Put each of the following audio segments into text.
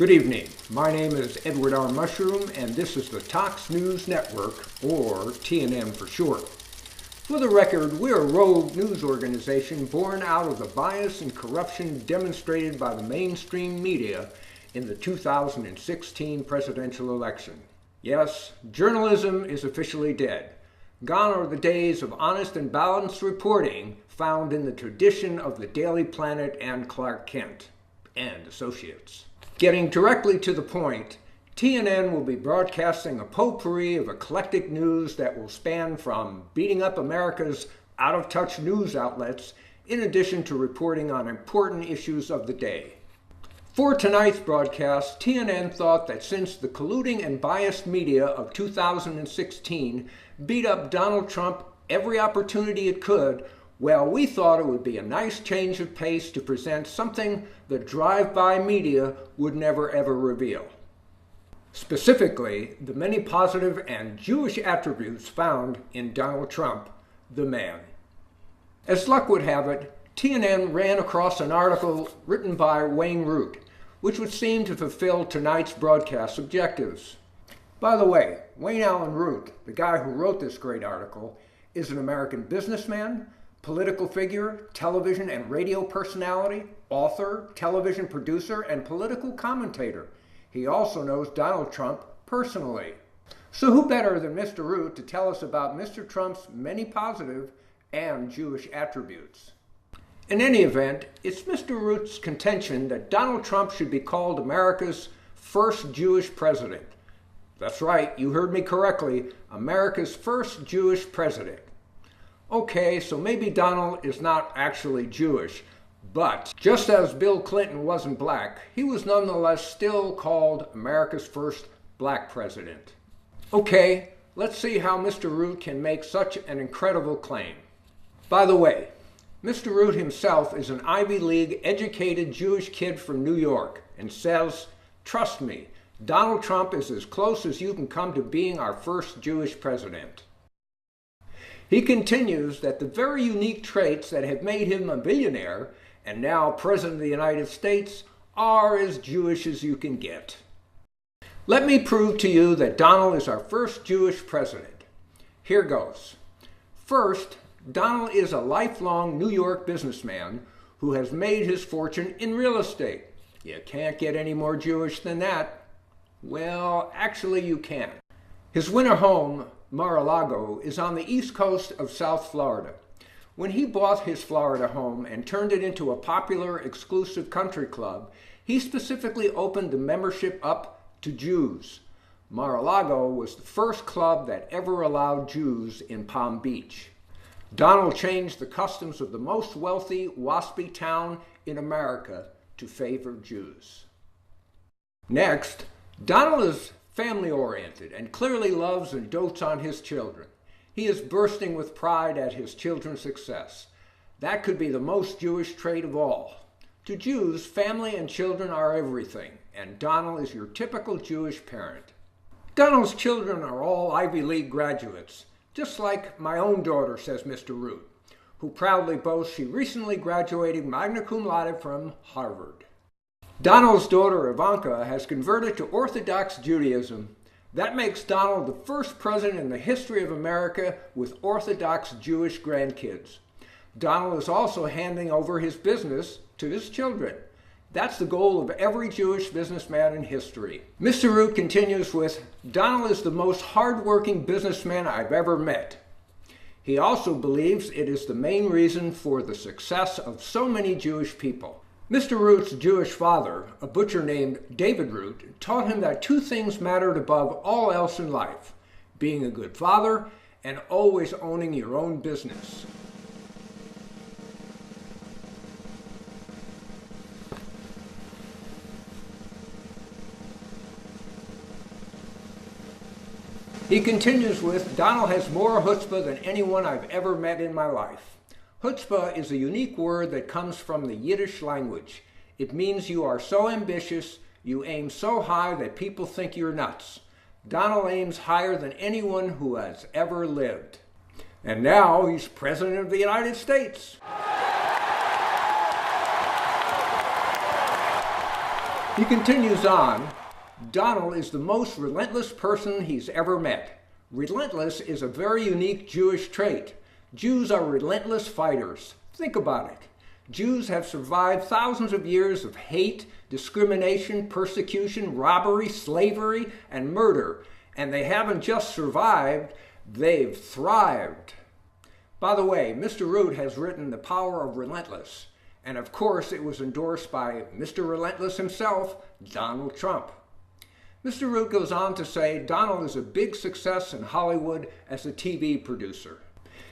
Good evening. My name is Edward R. Mushroom, and this is the Tox News Network, or TNN for short. For the record, we're a rogue news organization born out of the bias and corruption demonstrated by the mainstream media in the 2016 presidential election. Yes, journalism is officially dead. Gone are the days of honest and balanced reporting found in the tradition of the Daily Planet and Clark Kent and Associates. Getting directly to the point, TNN will be broadcasting a potpourri of eclectic news that will span from beating up America's out-of-touch news outlets in addition to reporting on important issues of the day. For tonight's broadcast, TNN thought that since the colluding and biased media of 2016 beat up Donald Trump every opportunity it could, well, we thought it would be a nice change of pace to present something the drive-by media would never ever reveal. Specifically, the many positive and Jewish attributes found in Donald Trump, the man. As luck would have it, TNN ran across an article written by Wayne Root, which would seem to fulfill tonight's broadcast objectives. By the way, Wayne Allyn Root, the guy who wrote this great article, is an American businessman, political figure, television and radio personality, author, television producer, and political commentator. He also knows Donald Trump personally. So who better than Mr. Root to tell us about Mr. Trump's many positive and Jewish attributes? In any event, it's Mr. Root's contention that Donald Trump should be called America's first Jewish president. That's right, you heard me correctly, America's first Jewish president. Okay, so maybe Donald is not actually Jewish, but just as Bill Clinton wasn't black, he was nonetheless still called America's first black president. Okay, let's see how Mr. Root can make such an incredible claim. By the way, Mr. Root himself is an Ivy League educated Jewish kid from New York and says, trust me, Donald Trump is as close as you can come to being our first Jewish president. He continues that the very unique traits that have made him a billionaire and now President of the United States are as Jewish as you can get. Let me prove to you that Donald is our first Jewish president. Here goes. First, Donald is a lifelong New York businessman who has made his fortune in real estate. You can't get any more Jewish than that. Well, actually you can. His winter home, Mar-a-Lago, is on the east coast of South Florida. When he bought his Florida home and turned it into a popular exclusive country club, he specifically opened the membership up to Jews. Mar-a-Lago was the first club that ever allowed Jews in Palm Beach. Donald changed the customs of the most wealthy, waspy town in America to favor Jews. Next, Donald is family-oriented and clearly loves and dotes on his children. He is bursting with pride at his children's success. That could be the most Jewish trait of all. To Jews, family and children are everything, and Donald is your typical Jewish parent. Donald's children are all Ivy League graduates, just like my own daughter, says Mr. Root, who proudly boasts she recently graduated magna cum laude from Harvard. Donald's daughter Ivanka has converted to Orthodox Judaism. That makes Donald the first president in the history of America with Orthodox Jewish grandkids. Donald is also handing over his business to his children. That's the goal of every Jewish businessman in history. Mr. Root continues with, Donald is the most hardworking businessman I've ever met. He also believes it is the main reason for the success of so many Jewish people. Mr. Root's Jewish father, a butcher named David Root, taught him that two things mattered above all else in life: being a good father and always owning your own business. He continues with, Donald has more chutzpah than anyone I've ever met in my life. Chutzpah is a unique word that comes from the Yiddish language. It means you are so ambitious, you aim so high that people think you're nuts. Donald aims higher than anyone who has ever lived. And now he's President of the United States. He continues on, Donald is the most relentless person he's ever met. Relentless is a very unique Jewish trait. Jews are relentless fighters. Think about it. Jews have survived thousands of years of hate, discrimination, persecution, robbery, slavery, and murder. And they haven't just survived, they've thrived. By the way, Mr. Root has written The Power of Relentless. And of course, it was endorsed by Mr. Relentless himself, Donald Trump. Mr. Root goes on to say Donald is a big success in Hollywood as a TV producer.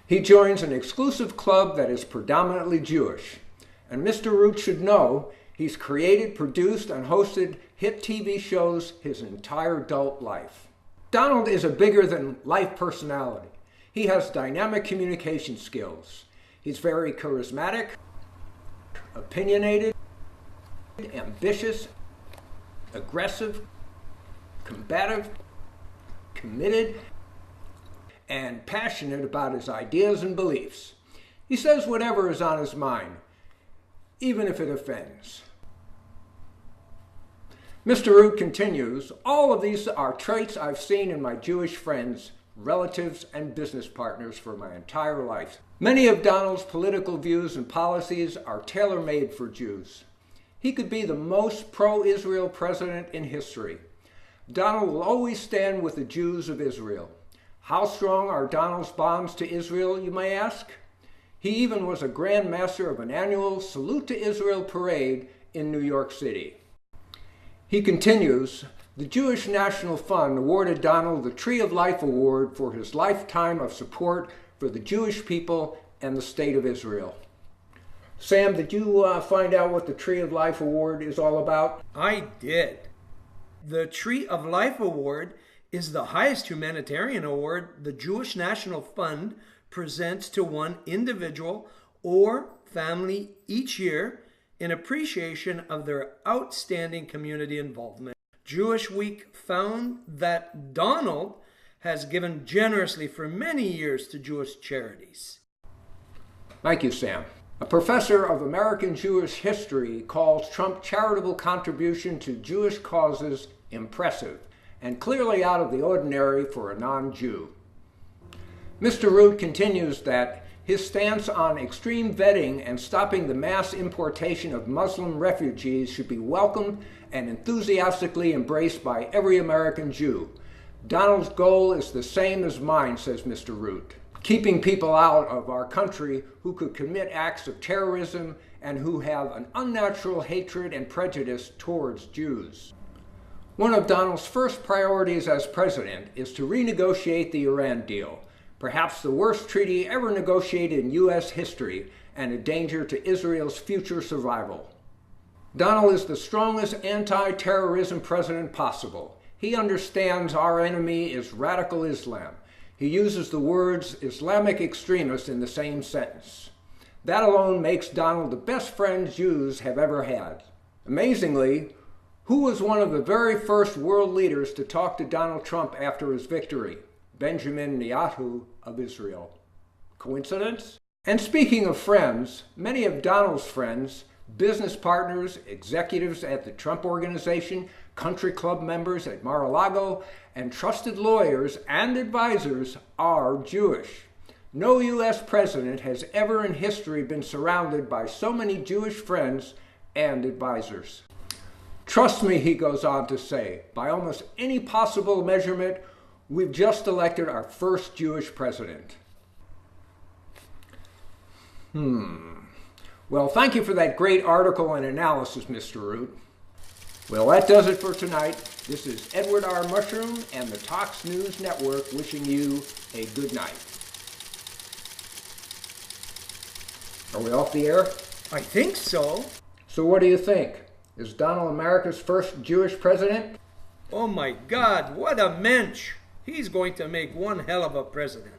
He joins an exclusive club that is predominantly Jewish. And Mr. Root should know he's created, produced, and hosted hit TV shows his entire adult life. Donald is a bigger-than-life personality. He has dynamic communication skills. He's very charismatic, opinionated, ambitious, aggressive, combative, committed, and passionate about his ideas and beliefs. He says whatever is on his mind, even if it offends. Mr. Root continues, all of these are traits I've seen in my Jewish friends, relatives, and business partners for my entire life. Many of Donald's political views and policies are tailor-made for Jews. He could be the most pro-Israel president in history. Donald will always stand with the Jews of Israel. How strong are Donald's bonds to Israel, you may ask? He even was a Grand Master of an annual Salute to Israel parade in New York City. He continues, the Jewish National Fund awarded Donald the Tree of Life Award for his lifetime of support for the Jewish people and the State of Israel. Sam, did you find out what the Tree of Life Award is all about? I did. The Tree of Life Award is the highest humanitarian award the Jewish National Fund presents to one individual or family each year in appreciation of their outstanding community involvement. Jewish Week found that Donald has given generously for many years to Jewish charities. Thank you, Sam. A professor of American Jewish history calls Trump's charitable contribution to Jewish causes impressive and clearly out of the ordinary for a non-Jew. Mr. Root continues that his stance on extreme vetting and stopping the mass importation of Muslim refugees should be welcomed and enthusiastically embraced by every American Jew. Donald's goal is the same as mine, says Mr. Root, keeping people out of our country who could commit acts of terrorism and who have an unnatural hatred and prejudice towards Jews. One of Donald's first priorities as president is to renegotiate the Iran deal, perhaps the worst treaty ever negotiated in U.S. history and a danger to Israel's future survival. Donald is the strongest anti-terrorism president possible. He understands our enemy is radical Islam. He uses the words Islamic extremist in the same sentence. That alone makes Donald the best friend Jews have ever had. Amazingly, who was one of the very first world leaders to talk to Donald Trump after his victory? Benjamin Netanyahu of Israel. Coincidence? And speaking of friends, many of Donald's friends, business partners, executives at the Trump Organization, country club members at Mar-a-Lago, and trusted lawyers and advisors are Jewish. No U.S. president has ever in history been surrounded by so many Jewish friends and advisors. Trust me, he goes on to say, by almost any possible measurement, we've just elected our first Jewish president. Well, thank you for that great article and analysis, Mr. Root. Well, that does it for tonight. This is Edward R. Mushroom and the Tox News Network wishing you a good night. Are we off the air? I think so. So what do you think? Is Donald America's first Jewish president? Oh my God, what a mensch! He's going to make one hell of a president.